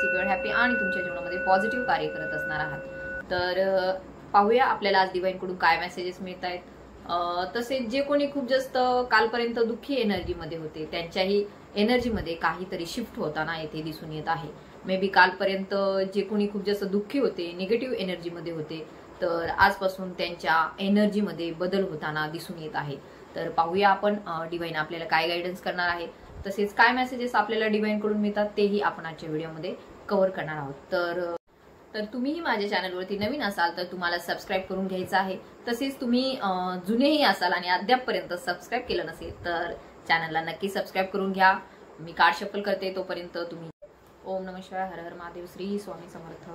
Secure, happy आणि तुमच्या जीवनामध्ये पॉझिटिव्ह कार्य करत असणार आहात। तर पाहूया आपल्याला आज डिवाइन कडून काय मेसेजेस मिळत आहेत। तसेच जे कोणी खूप जास्त कालपर्यंत दुःखी एनर्जीमध्ये होते त्यांच्याही एनर्जीमध्ये काहीतरी शिफ्ट होताना येथे दिसून येत आहे। मे बी कालपर्यंत जे कोणी खूप जास्त दुःखी होते, निगेटिव्ह एनर्जीमध्ये होते, तर आजपासून त्यांच्या एनर्जीमध्ये बदल होताना दिसून येत आहे। तर पाहूया आपण डिवाइन आपल्याला काय गायडन्स करणार आहे, तसेच काय मेसेजेस आपल्याला डिवाइन कडून मिळतात तेही आपण आजच्या व्हिडिओमध्ये कव्हर करणार आहोत। तर तुम्हीही माझ्या चॅनलवरती नवीन असाल तर तुम्हाला सबस्क्राईब करून घ्यायचं आहे। तसेच तुम्ही जुनेही असाल आणि अद्यापपर्यंत सबस्क्राईब केलं नसेल तर चॅनलला नक्की सबस्क्राईब करून घ्या। मी कार्ड शफल करते तोपर्यंत तुम्ही ओम नमः शिवाय, हर हर महादेव, श्री स्वामी समर्थ,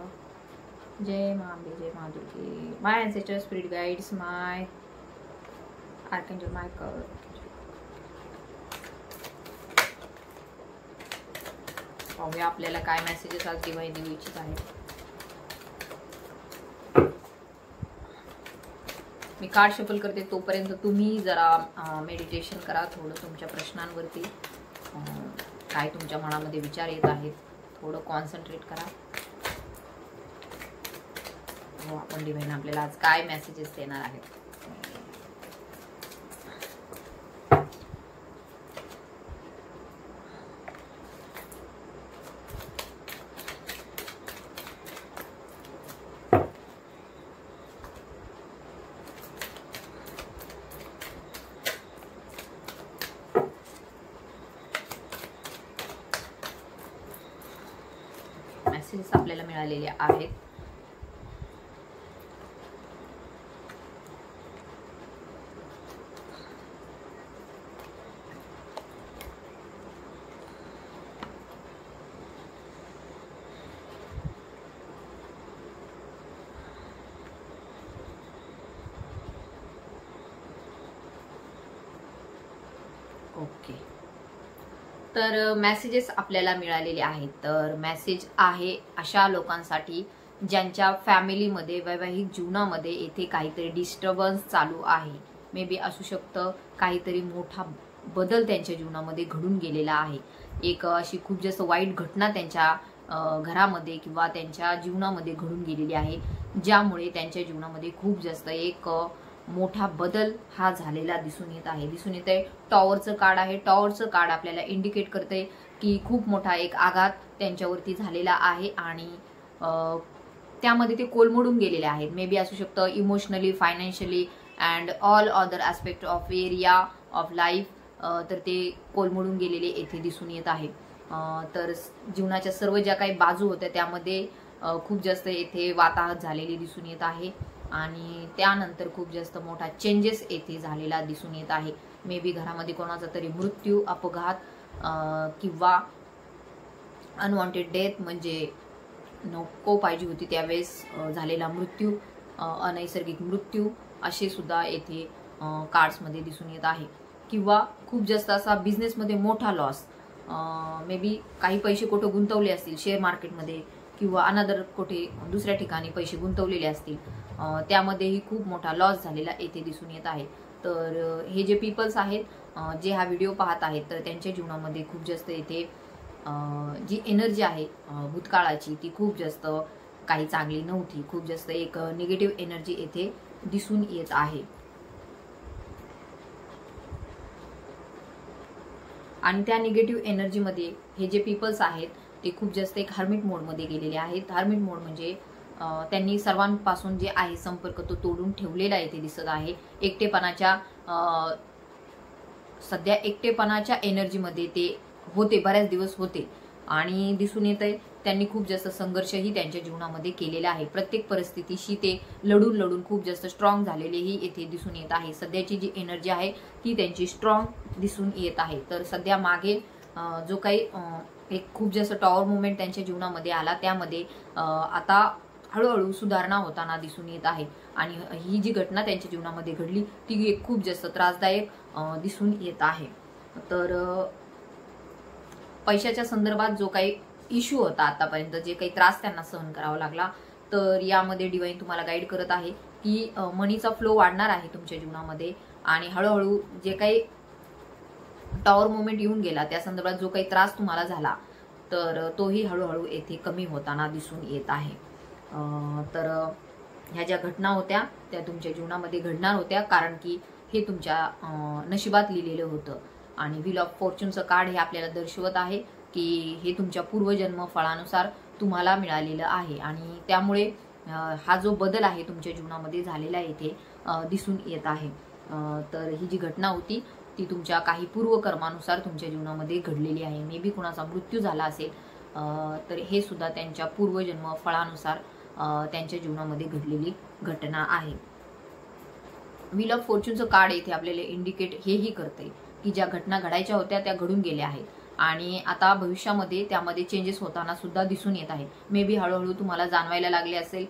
जय महांबे, जय महादुर्गे, माय अँसेस्टर स्पिरिट गाइड्स, माय आर्कएंजल, माय कवर। पाहूया आपल्याला काय मेसेजेस आज डिवाइन देऊ इच्छित आहे। मी कार्ड शफल करते तोपर्यंत तुम्ही जरा मेडिटेशन करा, थोडं तुमच्या प्रश्नांवरती काय तुमच्या मनामध्ये विचार येत आहेत थोडं कॉन्सन्ट्रेट करा। हो, आपण डिवाइन आपल्याला आज काय मेसेजेस देणार आहेत। मेसेजेस आपल्याला मिळालेले आहेत। ओके, तर मेसेजेस आपल्याला मिळालेले आहेत। तर मेसेज आहे अशा लोकांसाठी ज्यांच्या फॅमिलीमध्ये वैवाहिक जीवनामध्ये येथे काहीतरी डिस्टर्बन्स चालू आहे। मे बी असू शकतं काहीतरी मोठा बदल त्यांच्या जीवनामध्ये घडून गेलेला आहे। एक अशी खूप जास्त वाईट घटना त्यांच्या घरामध्ये किंवा त्यांच्या जीवनामध्ये घडून गेलेली आहे, ज्यामुळे त्यांच्या जीवनामध्ये खूप जास्त एक मोठा बदल हा झालेला दिसून येत आहे। दिसून येत आहे टॉवरचं कार्ड आहे। टॉवरचं कार्ड आपल्याला इंडिकेट करते की खूप मोठा एक आघात त्यांच्यावरती झालेला आहे आणि त्यामध्ये ते कोलमडून गेलेले आहेत। मे बी असू शकतं emotionally, financially and all other aspect of area of life, तर ते कोलमडून गेलेले येथे दिसून येत आहे। तर जीवनाच्या सर्व ज्या काही बाजू होत्या त्यामध्ये खूप जास्त येथे वाताहत झालेली दिसून येत आहे आणि त्यानंतर खूप जास्त मोठा चेंजेस येथे झालेला दिसून येत आहे। मे बी घरामध्ये कोणाचा तरी मृत्यू, अपघात किंवा अनवॉन्टेड डेथ, म्हणजे नको पाहिजे होती त्यावेळेस झालेला मृत्यू, अनैसर्गिक मृत्यू असे सुद्धा येथे कार्ड्समध्ये दिसून येत आहे। किंवा खूप जास्त असा बिझनेसमध्ये मोठा लॉस, मे बी काही पैसे कुठे गुंतवले असतील शेअर मार्केटमध्ये किंवा अनदर कुठे दुसऱ्या ठिकाणी पैसे गुंतवलेले असतील, त्यामध्येही खूप मोठा लॉस झालेला येथे दिसून येत आहे। तर हे जे पीपल्स आहेत जे हा व्हिडिओ पाहत आहेत तर त्यांच्या जीवनामध्ये खूप जास्त येथे जी एनर्जी आहे भूतकाळाची ती खूप जास्त काही चांगली नव्हती। खूप जास्त एक निगेटिव्ह एनर्जी येथे दिसून येत आहे आणि त्या निगेटिव्ह एनर्जीमध्ये हे जे पीपल्स आहेत ते खूप जास्त एक हर्मिट मोडमध्ये गेलेले आहेत। हर्मिट मोड म्हणजे त्यांनी सर्वांपासून जे आहे संपर्क तो तोडून ठेवलेला येथे दिसत आहे। सध्या एकटेपणाच्या एनर्जीमध्ये ते होते, बऱ्याच दिवस होते आणि दिसून येत आहे त्यांनी खूप जास्त संघर्षही त्यांच्या जीवनामध्ये केलेला आहे। प्रत्येक परिस्थितीशी ते लढून लढून खूप जास्त स्ट्रॉंग झालेलेही येथे दिसून येत आहे। सध्याची जी एनर्जी आहे ती त्यांची स्ट्रॉंग दिसून येत आहे। तर सध्या मागे जो काही एक खूप जास्त टॉवर मुवमेंट त्यांच्या जीवनामध्ये आला त्यामध्ये आता हळूहळू सुधारणा होताना दिसून येत आहे आणि ही जी घटना त्यांच्या जीवनामध्ये घडली ती एक खूप जास्त त्रासदायक दिसून येत आहे। तर पैशाच्या संदर्भात जो काही इश्यू होता आतापर्यंत, जे काही त्रास त्यांना सहन करावा लागला, तर यामध्ये डिवाइन तुम्हाला गाईड करत आहे की मनीचा फ्लो वाढणार आहे तुमच्या जीवनामध्ये आणि हळूहळू जे काही टॉवर मुवमेंट येऊन गेला त्या संदर्भात जो काही त्रास तुम्हाला झाला तर तोही हळूहळू येथे कमी होताना दिसून येत आहे. तर ह्या ज्या घटना होत्या त्या तुमच्या जीवनामध्ये घडणार होत्या, कारण की हे तुमच्या नशिबात लिहिलेलं होतं. आणि व्हील ऑफ फॉर्च्यूनचं कार्ड हे आपल्याला दर्शवत आहे की हे तुमच्या पूर्वजन्म फळानुसार तुम्हाला मिळालेलं आहे. आणि त्यामुळे हा जो बदल आहे तुमच्या जीवनामध्ये झालेला येथे दिसून येत आहे. तर ही जी घटना होती ती तुमच्या काही पूर्वकर्मानुसार तुमच्या जीवनामध्ये घडलेली आहे. मे बी कुणाचा मृत्यू झाला असेल, तर हे सुद्धा त्यांच्या पूर्वजन्म फळानुसार त्यांच्या जीवनामध्ये घडलेली घटना आहे. व्हील ऑफ फॉर्च्यूनचं कार्ड येथे आपल्याला इंडिकेट हेही करते की ज्या घटना घडायच्या होत्या त्या घडून गेल्या आहेत आणि आता भविष्यामध्ये त्यामध्ये चेंजेस होताना सुद्धा दिसून येत आहेत. मे बी हळूहळू तुम्हाला जाणवायला लागले असेल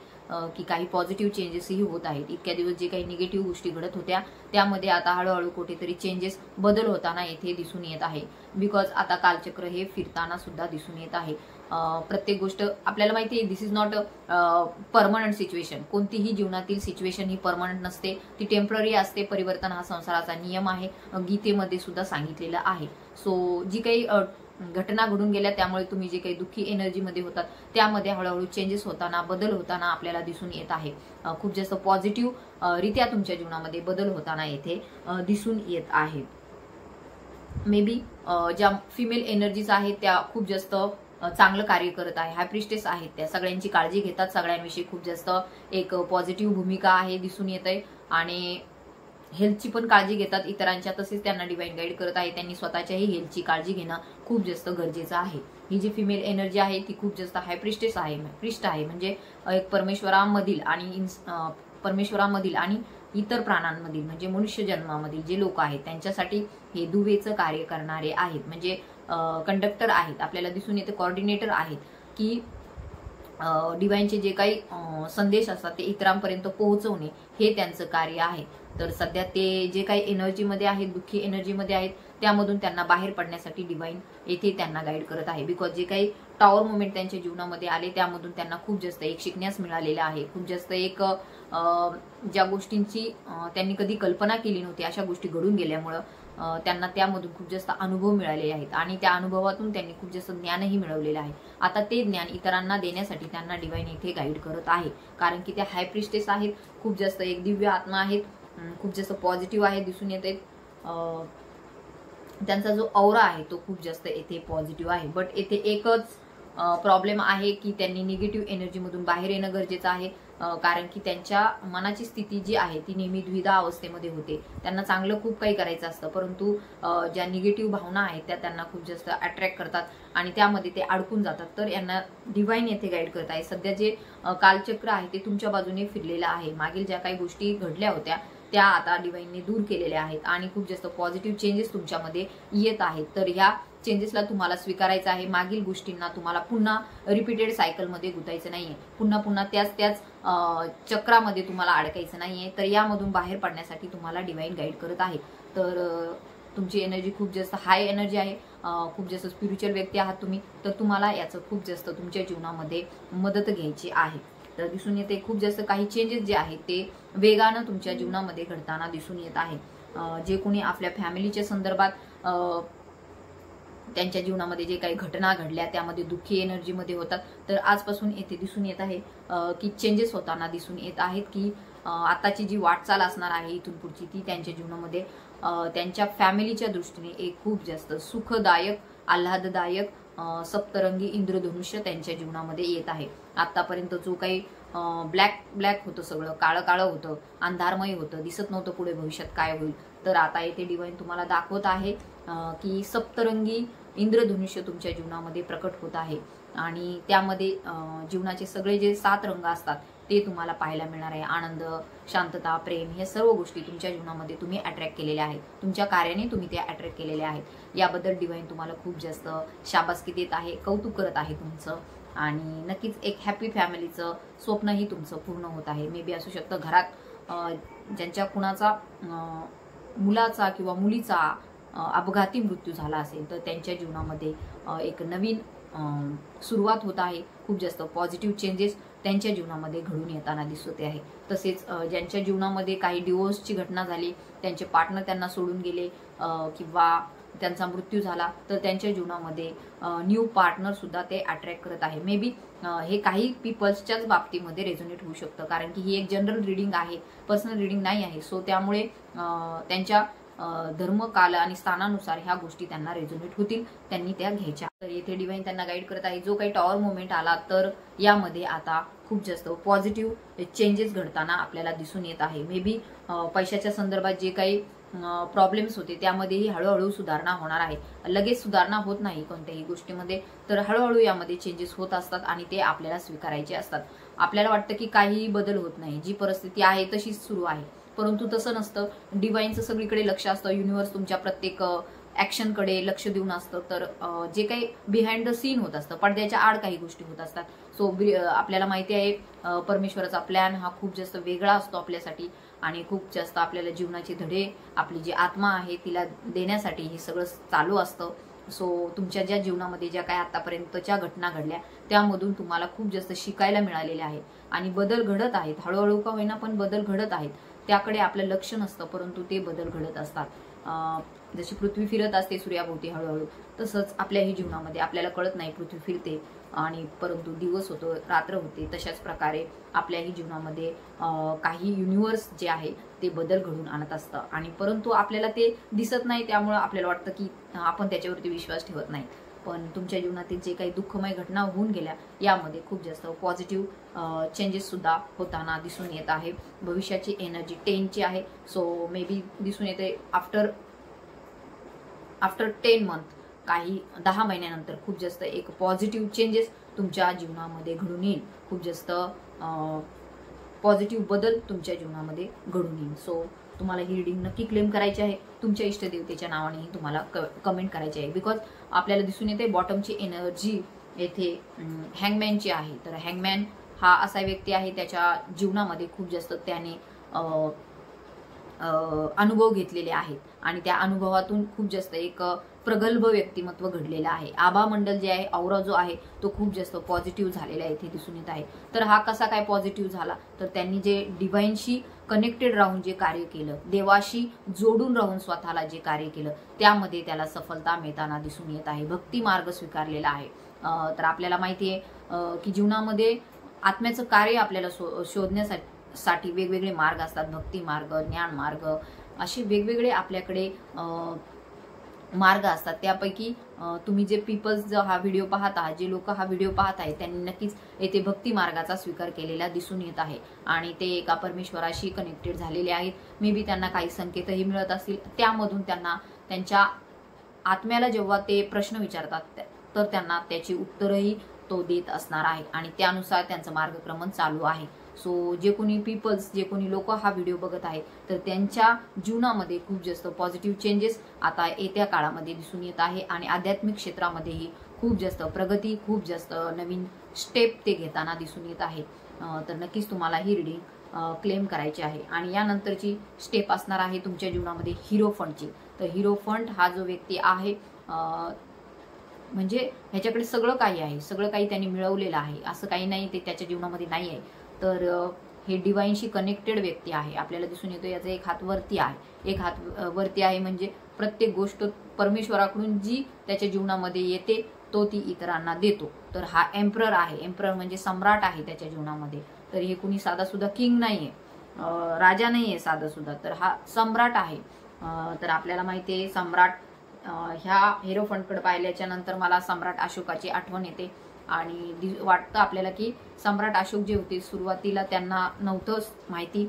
की काही पॉझिटिव्ह चेंजेसही होत आहेत. इतक्या दिवस जे काही निगेटिव्ह गोष्टी घडत होत्या त्यामध्ये आता हळूहळू कुठेतरी चेंजेस बदल होताना येथे दिसून येत आहे. बिकॉज आता कालचक्र हे फिरताना सुद्धा दिसून येत आहे. प्रत्येक गोष्ट आपल्याला माहिती आहे दिस इज नॉट परमनंट सिच्युएशन. कोणतीही जीवनातील सिच्युएशन ही परमनंट नसते, ती टेम्पररी असते. परिवर्तन हा संसाराचा नियम आहे, गीतेमध्ये सुद्धा सांगितलेलं आहे. सो जी काही घटना घडून गेल्या त्यामुळे तुम्ही जे काही दुःखी एनर्जीमध्ये होतात त्यामध्ये हळूहळू चेंजेस होताना बदल होताना आपल्याला दिसून येत आहे. खूप जास्त पॉझिटिव्ह रित्या तुमच्या जीवनामध्ये बदल होताना येथे दिसून येत आहे. मे बी ज्या फिमेल एनर्जीज आहेत त्या खूप जास्त चांगलं कार्य करत आहे. हाय प्रिस्टेस आहेत, त्या सगळ्यांची काळजी घेतात, सगळ्यांविषयी खूप जास्त एक पॉझिटिव्ह भूमिका आहे दिसून येत आहे. आणि हेल्थची पण काळजी घेतात इतरांच्या, तसेच त्यांना डिवाइन गाईड करत आहे. त्यांनी स्वतःच्याही हेल्थची काळजी घेणं खूप जास्त गरजेचं आहे. ही जी फिमेल एनर्जी आहे ती खूप जास्त हाय प्रिस्टेस आहे. प्रिस्ट आहे म्हणजे एक परमेश्वरामधील आणि इतर प्राणांमधील म्हणजे मनुष्य जन्मामधील जे लोक आहेत त्यांच्यासाठी हे दुवेचं कार्य करणारे आहेत. म्हणजे कंडक्टर आहेत, आपल्याला दिसून येते कोऑर्डिनेटर आहेत की डिवाइनचे जे काही संदेश असतात ते इतरांपर्यंत पोहोचवणे हे त्यांचं कार्य आहे. तर सध्या ते जे काही एनर्जीमध्ये आहेत, दुःखी एनर्जीमध्ये आहेत, त्यामधून त्यांना बाहेर पडण्यासाठी डिवाइन येथे त्यांना गाईड करत आहे. बिकॉज जे काही टॉवर मुवमेंट त्यांच्या जीवनामध्ये आले त्यामधून त्यांना खूप जास्त एक शिकण्यास मिळालेलं आहे. खूप जास्त एक ज्या गोष्टींची त्यांनी कधी कल्पना केली नव्हती अशा गोष्टी घडून गेल्यामुळं त्यांना त्यामधून खूप जास्त अनुभव मिळालेले आहेत आणि त्या अनुभवातून त्यांनी खूप जास्त ज्ञानही मिळवलेलं आहे. आता ते ज्ञान इतरांना देण्यासाठी त्यांना डिवाइन इथे गाईड करत आहे. कारण की त्या हाय प्रिस्टेस आहेत, खूप जास्त एक दिव्य आत्मा आहेत, खूप जास्त पॉझिटिव्ह आहे दिसून येत आहेत. त्यांचा जो औरा आहे तो खूप जास्त येथे पॉझिटिव्ह आहे. बट येथे एकच प्रॉब्लेम आहे की त्यांनी निगेटिव्ह एनर्जीमधून बाहेर येणं गरजेचं आहे. कारण की त्यांच्या मनाची स्थिती जी आहे ती नेहमी द्विधा अवस्थेमध्ये होते. त्यांना चांगलं खूप काही करायचं असतं, परंतु ज्या निगेटिव्ह भावना आहेत त्या त्यांना खूप जास्त अट्रॅक्ट करतात आणि त्यामध्ये ते अडकून जातात. तर यांना डिवाइन येथे गाईड करत आहे. सध्या जे कालचक्र आहे ते तुमच्या बाजूने फिरलेलं आहे. मागील ज्या काही गोष्टी घडल्या होत्या त्या आता डिवाइनने दूर केलेल्या आहेत आणि खूप जास्त पॉझिटिव्ह चेंजेस तुमच्यामध्ये येत आहेत. तर ह्या चेंजेसला तुम्हाला स्वीकारायचं आहे. मागील गोष्टींना तुम्हाला पुन्हा रिपीटेड सायकलमध्ये गुतायचं नाहीये, पुन्हा त्याच चक्रामध्ये तुम्हाला अडकायचं नाहीये. तर यामधून बाहेर पडण्यासाठी तुम्हाला डिवाइन गाईड करत आहे. तर तुमची एनर्जी खूप जास्त हाय एनर्जी आहे, खूप जास्त स्पिरिच्युअल व्यक्ती आहात तुम्ही, तर तुम्हाला याचं खूप जास्त तुमच्या जीवनामध्ये मदत घ्यायची आहे. तर दिसून येते खूप जास्त काही चेंजेस जे आहेत ते वेगानं तुमच्या जीवनामध्ये घडताना दिसून येत आहे. जे कोणी आपल्या फॅमिलीच्या संदर्भात त्यांच्या जीवनामध्ये जे काही घटना घडल्या त्यामध्ये दुःखी एनर्जीमध्ये होतात, तर आजपासून येथे दिसून येत आहे की चेंजेस होताना दिसून येत आहेत. की आताची जी वाटचाल असणार आहे इथून पुढची ती त्यांच्या जीवनामध्ये त्यांच्या फॅमिलीच्या दृष्टीने एक खूप जास्त सुखदायक, आल्हाददायक सप्तरंगी इंद्रधनुष्य त्यांच्या जीवनामध्ये येत आहे. आतापर्यंत जो काही ब्लॅक होतं, सगळं काळं काळं होतं, अंधारमय होतं, दिसत नव्हतं पुढे भविष्यात काय होईल, तर आता येथे डिवाइन तुम्हाला दाखवत आहे की सप्तरंगी इंद्रधनुष्य तुमच्या जीवनामध्ये प्रकट होत आहे आणि त्यामध्ये जीवनाचे सगळे जे 7 रंग असतात ते तुम्हाला पाहायला मिळणार आहे. आनंद, शांतता, प्रेम हे सर्व गोष्टी तुमच्या जीवनामध्ये तुम्ही अट्रॅक्ट केलेल्या आहेत. तुमच्या कार्याने तुम्ही ते अट्रॅक्ट केलेले आहेत. याबद्दल डिवाइन तुम्हाला खूप जास्त शाबासकी देत आहे, कौतुक करत आहे तुमचं आणि नक्कीच एक हॅपी फॅमिलीचं स्वप्नही तुमचं पूर्ण होत आहे. मे बी असू शकतं घरात ज्यांच्या कुणाचा मुलाचा किंवा मुलीचा अपघाती मृत्यू झाला असेल तर त्यांच्या जीवनामध्ये एक नवीन सुरुवात होत आहे. खूप जास्त पॉझिटिव्ह चेंजेस त्यांच्या जीवनामध्ये घडून येताना दिसत आहे. तसेच ज्यांच्या जीवनामध्ये काही डिवोर्सची घटना झाली, त्यांचे पार्टनर त्यांना सोडून गेले किंवा त्यांचा मृत्यू झाला तर त्यांच्या जीवनामध्ये न्यू पार्टनर सुद्धा ते अट्रॅक्ट करत आहे. मे बी हे काही पीपल्सच्याच बाबतीमध्ये रेझोनेट होऊ शकतं, कारण की ही एक जनरल रिडिंग आहे, पर्सनल रिडिंग नाही आहे. सो त्यामुळे त्यांच्या धर्म, काल आणि स्थानानुसार ह्या गोष्टी त्यांना रेझोनेट होतील, त्यांनी त्या घ्यायच्या. तर येथे डिवाइन त्यांना गाईड करत आहे. जो काही टॉवर मुवमेंट आला तर यामध्ये आता खूप जास्त पॉझिटिव्ह चेंजेस घडताना आपल्याला दिसून येत आहे. मे बी पैशाच्या संदर्भात जे काही प्रॉब्लेम्स होते त्यामध्येही हळूहळू सुधारणा होणार आहे. लगेच सुधारणा होत नाही कोणत्याही गोष्टीमध्ये, तर हळूहळू यामध्ये चेंजेस होत असतात आणि ते आपल्याला स्वीकारायचे असतात. आपल्याला वाटतं की काहीही बदल होत नाही, जी परिस्थिती आहे तशीच सुरू आहे, परंतु तसं नसतं. डिवाइनचं सगळीकडे लक्ष असतं, युनिव्हर्स तुमच्या प्रत्येक ऍक्शनकडे लक्ष देऊन असतं. तर जे काही बिहाइंड द सीन होत असतं, पडद्याच्या आड काही गोष्टी होत असतात. सो आपल्याला माहिती आहे परमेश्वराचा प्लॅन हा खूप जास्त वेगळा असतो आपल्यासाठी आणि खूप जास्त आपल्याला जीवनाचे धडे, आपली जी आत्मा आहे तिला देण्यासाठी हे सगळं चालू असतं. सो तुमच्या ज्या जीवनामध्ये ज्या काही आतापर्यंतच्या घटना घडल्या त्यामधून तुम्हाला खूप जास्त शिकायला मिळालेले आहे आणि बदल घडत आहेत. हळूहळू का होईना पण बदल घडत आहेत. त्याकडे आपलं लक्ष नसतं, परंतु ते बदल घडत असतात. जशी पृथ्वी फिरत असते सूर्याभोवती हळूहळू, तसंच आपल्याही जीवनामध्ये आपल्याला कळत नाही पृथ्वी फिरते आणि परंतु दिवस होतो, रात्र होते. तशाच प्रकारे आपल्याही जीवनामध्ये काही युनिव्हर्स जे आहे ते बदल घडून आणत असतं आणि परंतु आपल्याला ते दिसत नाही. त्यामुळे आपल्याला वाटतं की आपण त्याच्यावरती विश्वास ठेवत नाही. पण तुमच्या जीवनातील जे काही दुःखमय घटना होऊन गेल्या यामध्ये खूप जास्त पॉझिटिव्ह चेंजेस सुद्धा होताना दिसून येत आहे. भविष्याची एनर्जी 10 ची आहे. सो मे बी दिसून येते आफ्टर 10 मंथ, काही 10 महिन्यानंतर खूप जास्त एक पॉझिटिव्ह चेंजेस तुमच्या जीवनामध्ये घडून येईल. खूप जास्त पॉझिटिव्ह बदल तुमच्या जीवनामध्ये घडून येईल. सो तुम्हाला ही रीडिंग नक्की क्लेम करायची आहे. तुमच्या इष्टदेवतेच्या नावानेही तुम्हाला कमेंट करायची आहे. बिकॉज आपल्याला दिसून येते बॉटमची एनर्जी येथे हँगमॅनची आहे. तर हँगमॅन हा असा व्यक्ती आहे, त्याच्या जीवनामध्ये खूप जास्त त्याने अनुभव घेतलेले आहेत आणि त्या अनुभवातून खूप जास्त एक प्रगल्भ व्यक्तिमत्व घडलेलं आहे. आभा मंडल जे आहे, औरा जो आहे तो खूप जास्त पॉझिटिव्ह झालेला आहे, इथे दिसून येत आहे. तर हा कसा काय पॉझिटिव्ह झाला, तर त्यांनी जे डिव्हाइनशी कनेक्टेड राहून जे कार्य केलं, देवाशी जोडून राहून स्वतःला जे कार्य केलं, त्यामध्ये त्याला सफलता मिळताना दिसून येत आहे. भक्ती मार्ग स्वीकारलेला आहे. तर आपल्याला माहिती आहे की जीवनामध्ये आत्म्याचं कार्य आपल्याला शोधण्यासाठी वेगवेगळे मार्ग असतात. भक्ती मार्ग, ज्ञान मार्ग, असे वेगवेगळे आपल्याकडे मार्ग असतात. त्यापैकी तुम्ही जे पीपल्स जो हा व्हिडिओ पाहत आहात, जे लोक हा व्हिडिओ पाहत आहेत, त्यांनी नक्कीच येथे भक्ती मार्गाचा स्वीकार केलेला दिसून येत आहे आणि ते एका परमेश्वराशी कनेक्टेड झालेले आहेत. मे बी त्यांना काही संकेतही मिळत असतील. त्यामधून त्यांना त्यांच्या आत्म्याला जेव्हा ते प्रश्न विचारतात तर त्यांना त्याची उत्तरही तो देत असणार आहे आणि त्यानुसार त्यांचं मार्गक्रमण चालू आहे. सो जे कोणी पीपल्स, जे कोणी लोक हा व्हिडिओ बघत आहेत, तर त्यांच्या जीवनामध्ये खूप जास्त पॉझिटिव्ह चेंजेस आता येत्या काळामध्ये दिसून येत आहे आणि आध्यात्मिक क्षेत्रामध्येही खूप जास्त प्रगती, खूप जास्त नवीन स्टेप ते घेताना दिसून येत आहे. तर नक्कीच तुम्हाला ही रीडिंग क्लेम करायची आहे आणि यानंतरची स्टेप असणार आहे तुमच्या जीवनामध्ये हिरो फंडची. तर हिरो फंड हा जो व्यक्ती आहे, म्हणजे ह्याच्याकडे सगळं काही आहे, सगळं काही त्यांनी मिळवलेलं आहे, असं काही नाही ते त्याच्या जीवनामध्ये नाही आहे. तर हे डिवाइनशी कनेक्टेड व्यक्ती आहे. आपल्याला दिसून येतो याचा एक हात वरती आहे, एक हात वरती आहे, म्हणजे प्रत्येक गोष्ट परमेश्वराकडून जी त्याच्या जीवनामध्ये येते तो ती इतरांना देतो. तर हा एम्परर आहे. एम्परर म्हणजे सम्राट आहे त्याच्या जीवनामध्ये. तर हे कुणी साधा सुद्धा किंग नाहीये, राजा नाहीये साधा सुद्धा, तर हा सम्राट आहे. तर आपल्याला माहिती आहे सम्राट, ह्या हिरो फंडकडे पाहिल्याच्या नंतर मला सम्राट अशोकाची आठवण येते आणि वाटतं आपल्याला की सम्राट अशोक जे होते सुरुवातीला त्यांना नव्हतंच माहिती,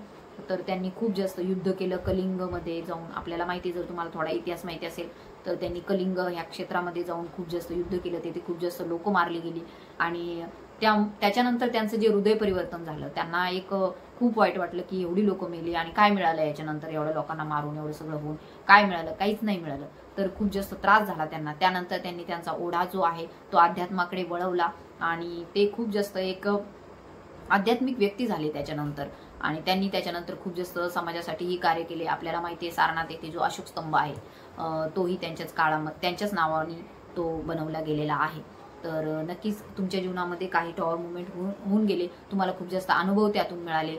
तर त्यांनी खूप जास्त युद्ध केलं कलिंगमध्ये जाऊन. आपल्याला माहिती, जर तुम्हाला थोडा इतिहास माहिती असेल तर त्यांनी कलिंग ह्या क्षेत्रामध्ये जाऊन खूप जास्त युद्ध केलं, तिथे खूप जास्त लोक मारली गेली आणि त्याच्यानंतर त्यांचं जे हृदय परिवर्तन झालं, त्यांना एक खूप वाईट वाटलं की एवढी लोक मेली आणि काय मिळालं याच्यानंतर, एवढ्या लोकांना मारून एवढं सगळं होऊन काय मिळालं, काहीच नाही मिळालं. तर खूप जास्त त्रास झाला त्यांना. त्यानंतर त्यांनी त्यांचा ओढा जो आहे तो अध्यात्माकडे वळवला आणि ते खूप जास्त एक आध्यात्मिक व्यक्ती झाले त्याच्यानंतर आणि त्यांनी त्याच्यानंतर खूप जास्त समाजासाठीही कार्य केले. आपल्याला माहिती आहे सारनाथ येथे जो अशोक स्तंभ आहे तोही त्यांच्याच काळामध्ये त्यांच्याच नावाने तो बनवला गेलेला आहे. तर नक्कीच तुमच्या जीवनामध्ये काही टॉवर मुवमेंट होऊन गेले, तुम्हाला खूप जास्त अनुभव त्यातून मिळाले.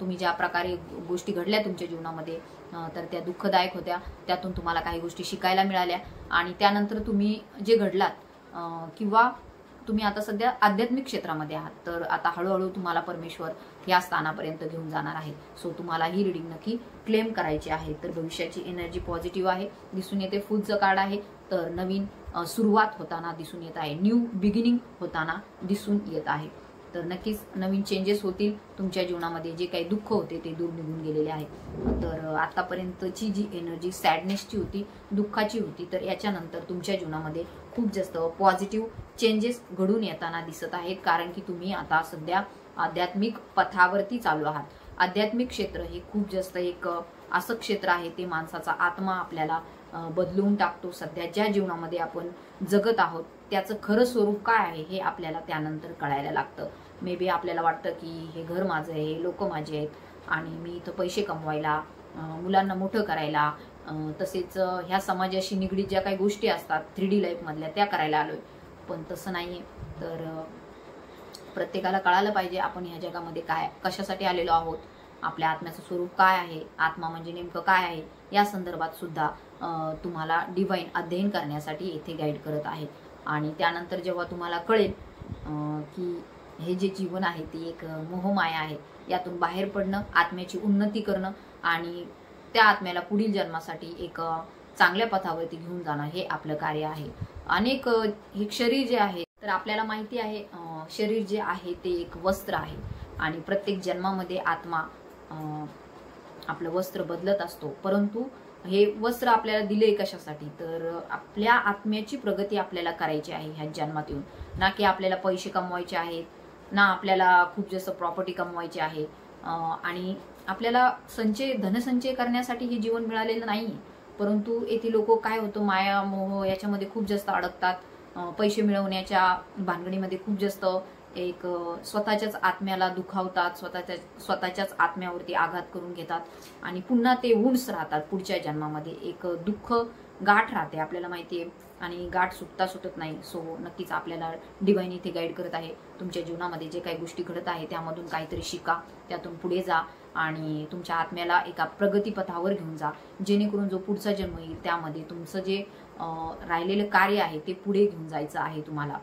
तुम्ही ज्या प्रकारे गोष्टी घडल्या तुमच्या जीवनामध्ये तर त्या दुःखदायक होत्या, त्यातून तुम्हाला काही गोष्टी शिकायला मिळाल्या आणि त्यानंतर तुम्ही जे घडलात किंवा तुम्ही आता सध्या आध्यात्मिक क्षेत्रामध्ये आहात, तर आता हळूहळू तुम्हाला परमेश्वर या स्थानापर्यंत घेऊन जाणार आहे. सो तुम्हाला ही रीडिंग नक्की क्लेम करायची आहे. तर भविष्याची एनर्जी पॉझिटिव्ह आहे, दिसून येते. फुलचं कार्ड आहे, तर नवीन सुरुवात होताना दिसून येत आहे, न्यू बिगिनिंग होताना दिसून येत आहे. तर नक्कीच नवीन चेंजेस होतील तुमच्या जीवनामध्ये. जे काही दुःख होते ते दूर निघून गेलेले आहे. तर आतापर्यंतची जी एनर्जी सॅडनेसची होती, दुःखाची होती, तर याच्यानंतर तुमच्या जीवनामध्ये खूप जास्त पॉझिटिव्ह चेंजेस घडून येताना दिसत आहेत. कारण की तुम्ही आता सध्या आध्यात्मिक पथावरती चालू आहात. आध्यात्मिक क्षेत्र हे खूप जास्त एक असं क्षेत्र आहे, ते माणसाचा आत्मा आपल्याला बदलवून टाकतो. सध्या ज्या जीवनामध्ये आपण जगत आहोत त्याचं खरं स्वरूप काय आहे हे आपल्याला त्यानंतर कळायला लागतं. मे बी आपल्याला वाटतं की हे घर माझं आहे, हे लोक माझे आहेत आणि मी इथं पैसे कमवायला, मुलांना मोठं करायला, तसेच ह्या समाजाशी निगडीत ज्या काही गोष्टी असतात 3D लाईफमधल्या त्या करायला आलोय. पण तसं नाहीये. तर प्रत्येकाला कळालं पाहिजे आपण ह्या जगामध्ये काय कशासाठी आलेलो आहोत, आपल्या आत्म्याचं स्वरूप काय आहे, आत्मा म्हणजे नेमकं काय आहे, या संदर्भात सुद्धा तुम्हाला डिवाइन अध्ययन करण्यासाठी येथे गाईड करत आहे. आणि त्यानंतर जेव्हा तुम्हाला कळेल की हे जे जीवन आहे ते एक मोहमाया आहे, यातून बाहेर पडणं, आत्म्याची उन्नती करणं आणि त्या आत्म्याला पुढील जन्मासाठी एक चांगल्या पथावरती घेऊन जाणं हे आपलं कार्य आहे. अनेक हे शरीर जे आहे, तर आपल्याला माहिती आहे शरीर जे आहे ते एक वस्त्र आहे आणि प्रत्येक जन्मामध्ये आत्मा आपलं वस्त्र बदलत असतो. परंतु हे वस्त्र आपल्याला दिले कशासाठी, तर आपल्या आत्म्याची प्रगती आपल्याला करायची आहे ह्या जन्मात येऊन. ना की आपल्याला पैसे कमवायचे आहेत, ना आपल्याला खूप जास्त प्रॉपर्टी कमवायची आहे. आणि आपल्याला धनसंचय करण्यासाठी हे जीवन मिळालेलं नाही. परंतु येथे लोक काय होतं, माया मोह याच्यामध्ये खूप जास्त अडकतात. पैसे मिळवण्याच्या भानगडीमध्ये खूप जास्त एक स्वतःच्याच आत्म्याला दुखावतात, स्वतःच्याच आत्म्यावरती आघात करून घेतात आणि पुन्हा ते वुंड्स राहतात. पुढच्या जन्मामध्ये एक दुःख गाठ राहते, आपल्याला माहिती आहे, आणि गाठ सुटत नाही. सो नक्कीच आपल्याला डिवाइन इथे गाईड करत आहे. तुमच्या जीवनामध्ये जे काही गोष्टी घडत आहे त्यामधून काहीतरी शिका, त्यातून पुढे जा आणि तुमच्या आत्म्याला एका प्रगतीपथावर घेऊन जा, जेणेकरून जो पुढचा जन्म येईल त्यामध्ये तुमचं जे राहिलेलं कार्य आहे ते पुढे घेऊन जायचं आहे तुम्हाला.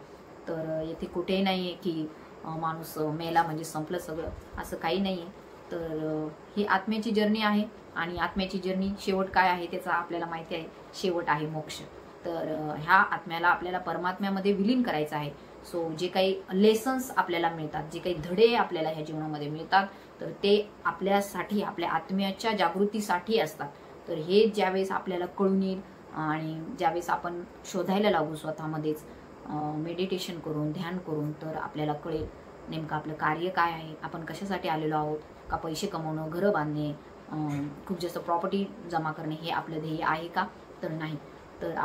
तर येथे कुठेही नाहीये की माणूस मेला म्हणजे संपलं सगळं, असं काही नाहीये. तर ही आत्म्याची जर्नी आहे आणि आत्म्याची जर्नी शेवट काय आहे त्याचा आपल्याला माहिती आहे, शेवट आहे मोक्ष. तर ह्या आत्म्याला आपल्याला परमात्म्यामध्ये विलीन करायचं आहे. सो जे काही लेसन्स आपल्याला मिळतात, जे काही धडे आपल्याला ह्या जीवनामध्ये मिळतात, तर ते आपल्यासाठी, आपल्या आत्म्याच्या जागृतीसाठी असतात. तर हे ज्यावेळेस आपल्याला कळून येईल आणि ज्यावेळेस आपण शोधायला लागू स्वतःमध्येच मेडिटेशन करून, ध्येय करून, तर आपल्याला कळेल नेमकं आपलं कार्य काय आहे, आपण कशासाठी आलेलो आहोत. का पैसे कमवणं, घरं बांधणे, खूप जास्त प्रॉपर्टी जमा करणे हे आपलं ध्येय आहे का, तर नाही. तर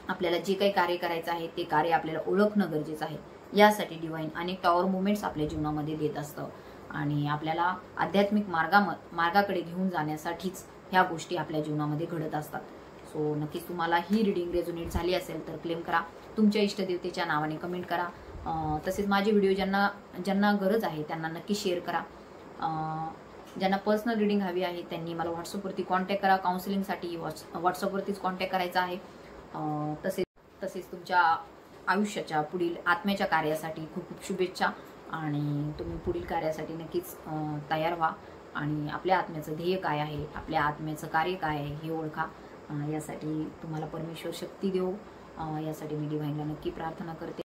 आपल्याला जे काही कार्य करायचं आहे ते कार्य आपल्याला ओळखणं गरजेचं आहे. यासाठी डिवाइन अनेक टॉवर मुवमेंट्स आपल्या जीवनामध्ये देत असतं आणि आपल्याला आध्यात्मिक मार्गाकडे घेऊन जाण्यासाठीच ह्या गोष्टी आपल्या जीवनामध्ये घडत असतात. सो नक्कीच तुम्हाला ही रीडिंग रेझोनेट झाली असेल तर क्लेम करा, तुमच्या इष्टदेवतेच्या नावाने कमेंट करा. तसेच माझे व्हिडिओ ज्यांना गरज आहे त्यांना नक्की शेअर करा. ज्यांना पर्सनल रीडिंग हवी आहे त्यांनी मला व्हॉट्सअपवरती कॉन्टॅक्ट करा. काउन्सिलिंगसाठी व्हॉट्सअपवरतीच कॉन्टॅक्ट करायचा आहे. तसेच तुमच्या आयुष्याच्या पुढील आत्म्याच्या कार्यासाठी खूप खूप शुभेच्छा आणि तुम्ही पुढील कार्यासाठी नक्कीच तयार व्हा आणि आपल्या आत्म्याचं ध्येय काय आहे, आपल्या आत्म्याचं कार्य काय आहे हे ओळखा. यासाठी तुम्हाला परमेश्वर शक्ती देव, यासाठी मी डिवाइनला नक्की प्रार्थना करते.